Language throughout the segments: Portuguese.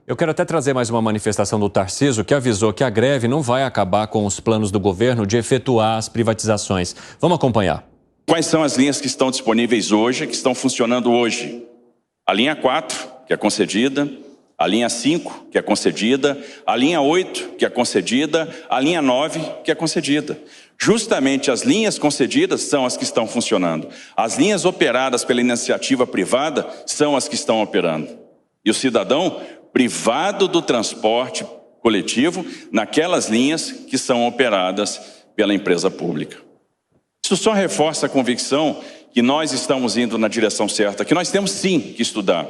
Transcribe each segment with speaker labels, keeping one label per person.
Speaker 1: Eu quero até trazer mais uma manifestação do Tarcísio, que avisou que a greve não vai acabar com os planos do governo de efetuar as privatizações. Vamos acompanhar.
Speaker 2: Quais são as linhas que estão disponíveis hoje, que estão funcionando hoje? A linha 4, que é concedida, a linha 5, que é concedida, a linha 8, que é concedida, a linha 9, que é concedida. Justamente as linhas concedidas são as que estão funcionando. As linhas operadas pela iniciativa privada são as que estão operando. E o cidadão privado do transporte coletivo naquelas linhas que são operadas pela empresa pública. Isso só reforça a convicção que nós estamos indo na direção certa, que nós temos sim que estudar.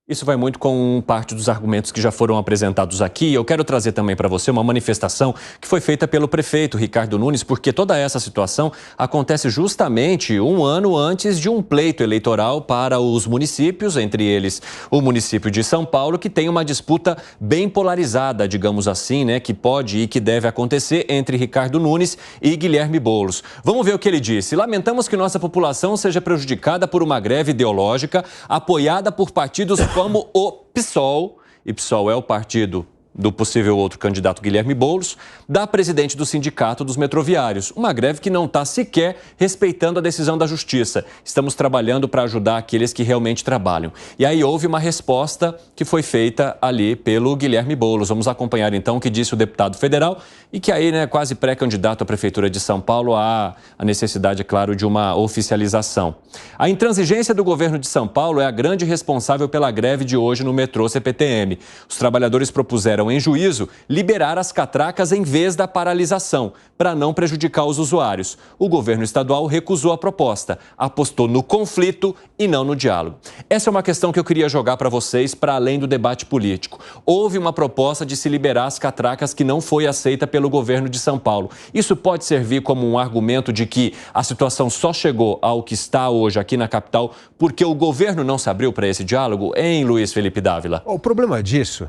Speaker 1: Isso vai muito com parte dos argumentos que já foram apresentados aqui. Eu quero trazer também para você uma manifestação que foi feita pelo prefeito Ricardo Nunes, porque toda essa situação acontece justamente um ano antes de um pleito eleitoral para os municípios, entre eles o município de São Paulo, que tem uma disputa bem polarizada, digamos assim, né, que pode e que deve acontecer entre Ricardo Nunes e Guilherme Boulos. Vamos ver o que ele disse. Lamentamos que nossa população seja prejudicada por uma greve ideológica apoiada por partidos como o PSOL, e PSOL é o partido do possível outro candidato Guilherme Boulos, da presidente do Sindicato dos Metroviários. Uma greve que não está sequer respeitando a decisão da Justiça. Estamos trabalhando para ajudar aqueles que realmente trabalham. E aí houve uma resposta que foi feita ali pelo Guilherme Boulos. Vamos acompanhar então o que disse o deputado federal e que aí, né, quase pré-candidato à Prefeitura de São Paulo, há a necessidade, é claro, de uma oficialização. A intransigência do governo de São Paulo é a grande responsável pela greve de hoje no metrô CPTM. Os trabalhadores propuseram em juízo liberar as catracas em vez da paralisação, para não prejudicar os usuários. O governo estadual recusou a proposta, apostou no conflito e não no diálogo. Essa é uma questão que eu queria jogar para vocês, para além do debate político. Houve uma proposta de se liberar as catracas que não foi aceita pelo governo de São Paulo. Isso pode servir como um argumento de que a situação só chegou ao que está hoje aqui na capital porque o governo não se abriu para esse diálogo, hein, Luiz Felipe Dávila?
Speaker 3: O problema disso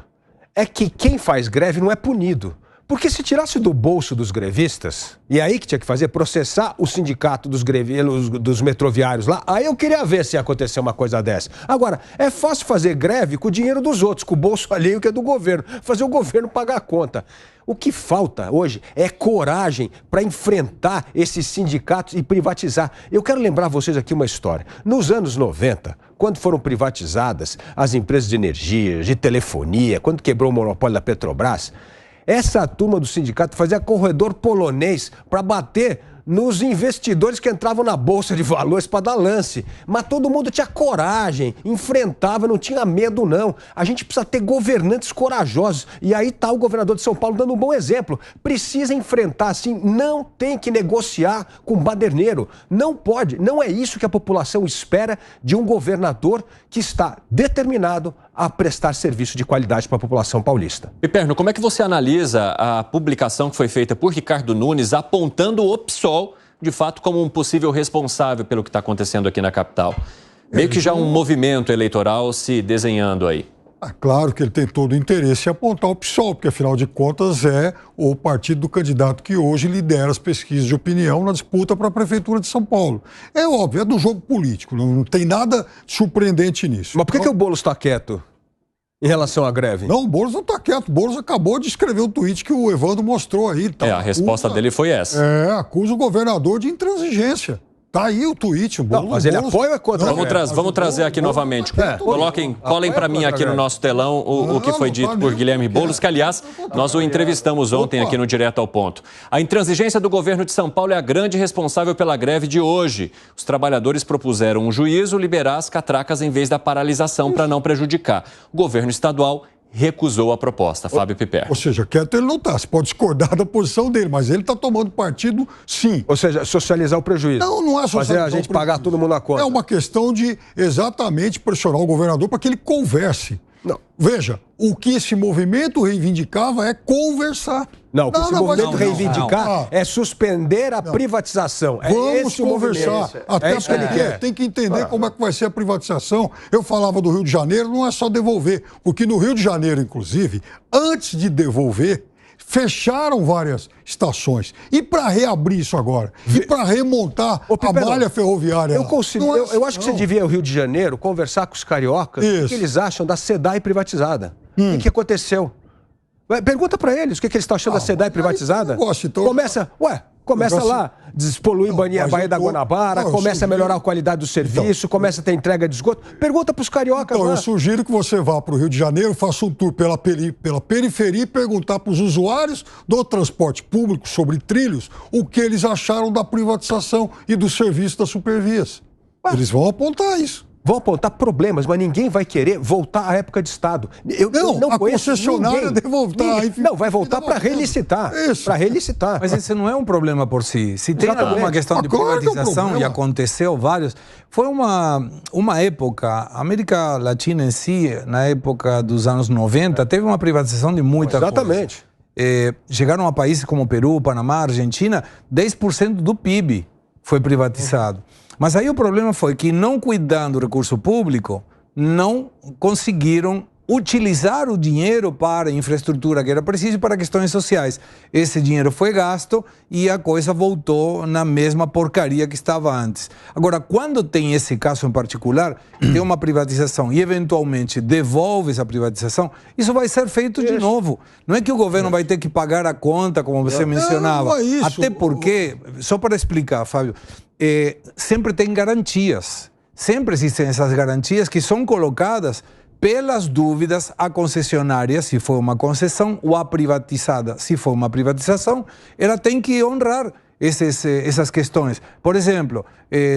Speaker 3: é que quem faz greve não é punido. Porque se tirasse do bolso dos grevistas, e aí que tinha que fazer, processar o sindicato dos metroviários lá, aí eu queria ver se ia acontecer uma coisa dessa. Agora, é fácil fazer greve com o dinheiro dos outros, com o bolso alheio que é do governo, fazer o governo pagar a conta. O que falta hoje é coragem para enfrentar esses sindicatos e privatizar. Eu quero lembrar vocês aqui uma história. Nos anos 90, quando foram privatizadas as empresas de energia, de telefonia, quando quebrou o monopólio da Petrobras, essa turma do sindicato fazia corredor polonês para bater nos investidores que entravam na Bolsa de Valores para dar lance. Mas todo mundo tinha coragem, enfrentava, não tinha medo não. A gente precisa ter governantes corajosos. E aí está o governador de São Paulo dando um bom exemplo. Precisa enfrentar assim, não tem que negociar com baderneiro. Não pode, não é isso que a população espera de um governador que está determinado a prestar serviço de qualidade para a população paulista.
Speaker 1: Piperno, como é que você analisa a publicação que foi feita por Ricardo Nunes apontando o PSOL, de fato, como um possível responsável pelo que está acontecendo aqui na capital? Meio que já um movimento eleitoral se desenhando aí.
Speaker 4: Claro que ele tem todo o interesse em apontar o PSOL, porque afinal de contas é o partido do candidato que hoje lidera as pesquisas de opinião na disputa para a Prefeitura de São Paulo. É óbvio, é do jogo político, não tem nada surpreendente nisso.
Speaker 3: Mas por que o Boulos está quieto em relação à greve?
Speaker 4: Não, o Boulos não está quieto. O Boulos acabou de escrever o tweet que o Evandro mostrou aí.
Speaker 1: A resposta dele foi essa.
Speaker 4: Acusa o governador de intransigência. Tá aí o tweet.
Speaker 3: Mas ele apoia ou é contra?
Speaker 1: Vamos trazer aqui novamente. Colhem para mim aqui no nosso telão o que foi dito por Guilherme Boulos, que, aliás, nós o entrevistamos ontem aqui no Direto ao Ponto. A intransigência do governo de São Paulo é a grande responsável pela greve de hoje. Os trabalhadores propuseram um juízo liberar as catracas em vez da paralisação para não prejudicar. O governo estadual recusou a proposta, Fábio Piperno.
Speaker 4: Ou seja, quieto ele não está. Você pode discordar da posição dele, mas ele está tomando partido, sim.
Speaker 3: Ou seja, socializar o prejuízo.
Speaker 4: Não é socializar
Speaker 3: fazer a gente pagar todo mundo na conta.
Speaker 4: É uma questão de exatamente pressionar o governador para que ele converse. Não. Veja, o que esse movimento reivindicava é conversar.
Speaker 3: Não, o que esse movimento reivindicar é suspender a privatização.
Speaker 4: Vamos conversar. Até porque ele quer. Tem que entender como é que vai ser a privatização. Eu falava do Rio de Janeiro, não é só devolver. Porque no Rio de Janeiro, inclusive, antes de devolver, fecharam várias estações. E para reabrir isso agora? E para remontar a malha ferroviária?
Speaker 3: Eu acho que você devia ir ao Rio de Janeiro conversar com os cariocas o que eles acham da SEDAI privatizada. O que aconteceu? Pergunta para eles o que eles estão achando da SEDAI privatizada. Começa lá, despoluir a Baía da Guanabara, começa a melhorar a qualidade do serviço, começa a ter entrega de esgoto. Pergunta para os cariocas lá.
Speaker 4: Eu sugiro que você vá para o Rio de Janeiro, faça um tour pela periferia e perguntar para os usuários do transporte público sobre trilhos o que eles acharam da privatização e do serviço das supervias. Eles vão apontar isso.
Speaker 3: Vão apontar problemas, mas ninguém vai querer voltar à época de Estado. Eu não
Speaker 4: a concessionária deve voltar.
Speaker 3: Não, vai voltar para relicitar. Para relicitar.
Speaker 5: Mas esse não é um problema por si. Se tem alguma questão de privatização, e aconteceu vários, foi uma época, a América Latina em si, na época dos anos 90, teve uma privatização de muita coisa.
Speaker 3: Exatamente.
Speaker 5: Chegaram a países como Peru, Panamá, Argentina, 10% do PIB foi privatizado. Mas aí o problema foi que, não cuidando do recurso público, não conseguiram utilizar o dinheiro para a infraestrutura que era preciso para questões sociais. Esse dinheiro foi gasto e a coisa voltou na mesma porcaria que estava antes. Agora, quando tem esse caso em particular, tem uma privatização e eventualmente devolve essa privatização, isso vai ser feito de novo. Não é que o governo vai ter que pagar a conta, como você mencionava.
Speaker 4: Não é isso.
Speaker 5: Até porque, só para explicar, Fábio, sempre tem garantias. Sempre existem essas garantias que são colocadas pelas dúvidas à concessionária, se for uma concessão, ou à privatizada, se for uma privatização, ela tem que honrar essas questões. Por exemplo,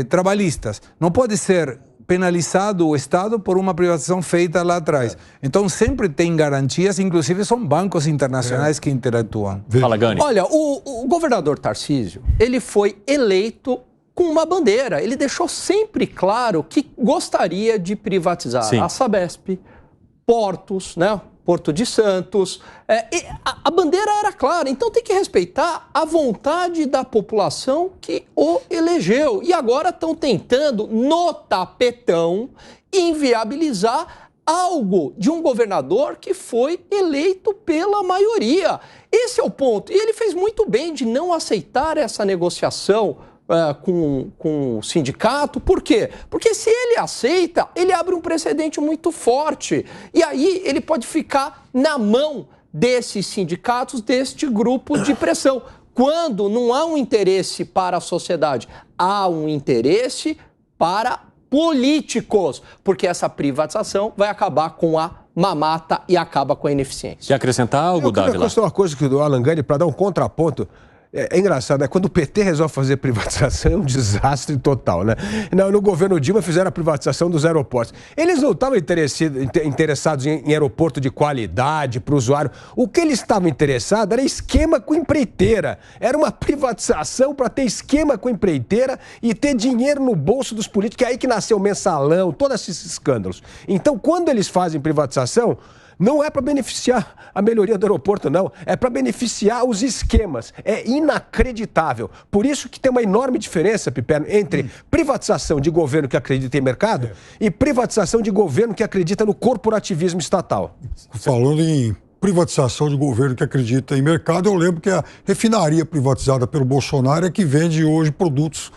Speaker 5: trabalhistas. Não pode ser penalizado o Estado por uma privatização feita lá atrás. Então, sempre tem garantias, inclusive são bancos internacionais que interatuam.
Speaker 1: Fala, Gani.
Speaker 6: Olha, o governador Tarcísio, ele foi eleito com uma bandeira. Ele deixou sempre claro que gostaria de privatizar a Sabesp, portos, né? Porto de Santos. A bandeira era clara, então tem que respeitar a vontade da população que o elegeu. E agora estão tentando, no tapetão, inviabilizar algo de um governador que foi eleito pela maioria. Esse é o ponto. E ele fez muito bem de não aceitar essa negociação com o sindicato. Por quê? Porque se ele aceita, ele abre um precedente muito forte. E aí ele pode ficar na mão desses sindicatos, deste grupo de pressão. Quando não há um interesse para a sociedade, há um interesse para políticos, porque essa privatização vai acabar com a mamata e acaba com a ineficiência.
Speaker 1: Quer acrescentar algo, Dávila?
Speaker 3: Eu quero uma coisa que do Alan Gani, para dar um contraponto. É engraçado, quando o PT resolve fazer privatização, é um desastre total, né? No governo Dilma fizeram a privatização dos aeroportos. Eles não estavam interessados em aeroporto de qualidade para o usuário. O que eles estavam interessados era esquema com empreiteira. Era uma privatização para ter esquema com empreiteira e ter dinheiro no bolso dos políticos. É aí que nasceu o mensalão, todos esses escândalos. Então, quando eles fazem privatização, não é para beneficiar a melhoria do aeroporto, não. É para beneficiar os esquemas. É inacreditável. Por isso que tem uma enorme diferença, Piperno, entre privatização de governo que acredita em mercado e privatização de governo que acredita no corporativismo estatal.
Speaker 4: Falando em privatização de governo que acredita em mercado, eu lembro que a refinaria privatizada pelo Bolsonaro é que vende hoje produtos,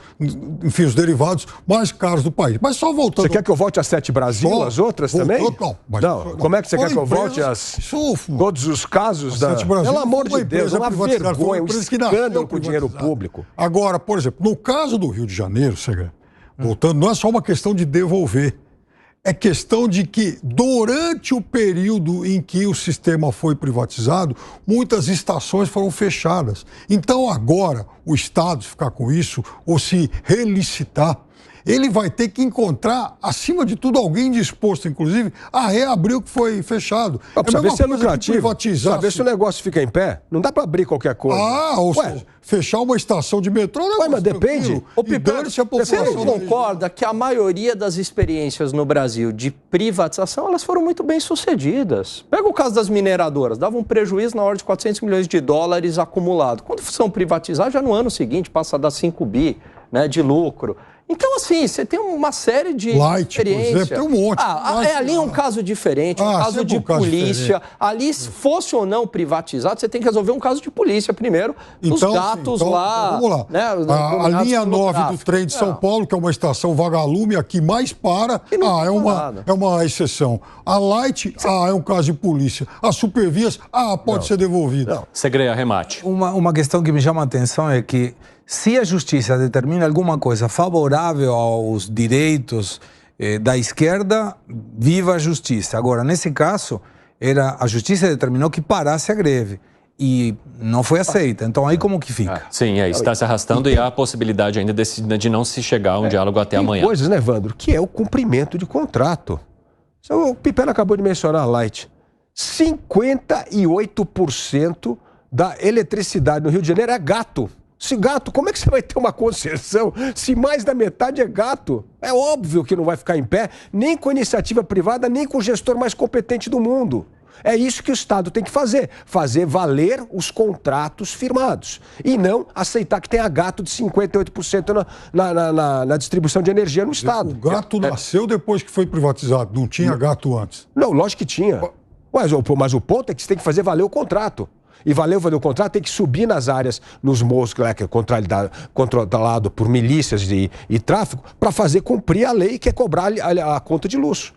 Speaker 4: enfim, os derivados mais caros do país. Mas só voltando...
Speaker 3: Você quer que eu volte a Sete Brasil, as outras também? Não, como é que você quer que eu volte todos os casos da... Pelo amor de Deus, é uma vergonha, um escândalo com o dinheiro público.
Speaker 4: Agora, por exemplo, no caso do Rio de Janeiro, voltando, não é só uma questão de devolver. É questão de que, durante o período em que o sistema foi privatizado, muitas estações foram fechadas. Então, agora, o Estado, se ficar com isso, ou se relicitar, ele vai ter que encontrar, acima de tudo, alguém disposto, inclusive, a reabrir o que foi fechado.
Speaker 3: Para ver se é lucrativo, para ver se o negócio fica em pé. Não dá para abrir qualquer coisa.
Speaker 4: Ou seja, fechar uma estação de metrô...
Speaker 3: mas depende.
Speaker 6: Você não concorda que a maioria das experiências no Brasil de privatização, elas foram muito bem sucedidas? Pega o caso das mineradoras, dava um prejuízo na ordem de 400 milhões de dólares acumulado. Quando são privatizadas, já no ano seguinte passa a dar 5 bi, né, de lucro. Então, assim, você tem uma série de
Speaker 4: Light, por
Speaker 6: experiência.
Speaker 4: exemplo, tem um monte.
Speaker 6: Ali é um caso diferente, um caso de polícia. Ali, se fosse ou não privatizado, você tem que resolver um caso de polícia primeiro, dos gatos lá.
Speaker 4: Vamos lá.
Speaker 6: Né,
Speaker 4: a linha 9 do trem de São Paulo, que é uma estação vagalume, a que mais para, é uma exceção. A Light, é um caso de polícia. A Supervias, pode ser devolvida.
Speaker 1: Segredo, arremate.
Speaker 5: Uma questão que me chama a atenção é que se a justiça determina alguma coisa favorável aos direitos da esquerda, viva a justiça. Agora, nesse caso, a justiça determinou que parasse a greve e não foi aceita. Então, aí como que fica?
Speaker 1: Sim, está se arrastando e há a possibilidade ainda de não se chegar a um diálogo até amanhã.
Speaker 3: Tem coisas, né, Evandro, que é o cumprimento de contrato. O Pipera acabou de mencionar a Light. 58% da eletricidade no Rio de Janeiro é gato. Se gato, como é que você vai ter uma concessão se mais da metade é gato? É óbvio que não vai ficar em pé, nem com iniciativa privada, nem com o gestor mais competente do mundo. É isso que o Estado tem que fazer valer os contratos firmados. E não aceitar que tenha gato de 58% na distribuição de energia no Estado.
Speaker 4: O gato nasceu depois que foi privatizado, não tinha gato antes.
Speaker 3: Não, lógico que tinha. Mas o ponto é que você tem que fazer valer o contrato. E valer o contrato tem que subir nas áreas, nos morros, que é controlado por milícias e tráfico, para fazer cumprir a lei, que é cobrar a conta de luxo.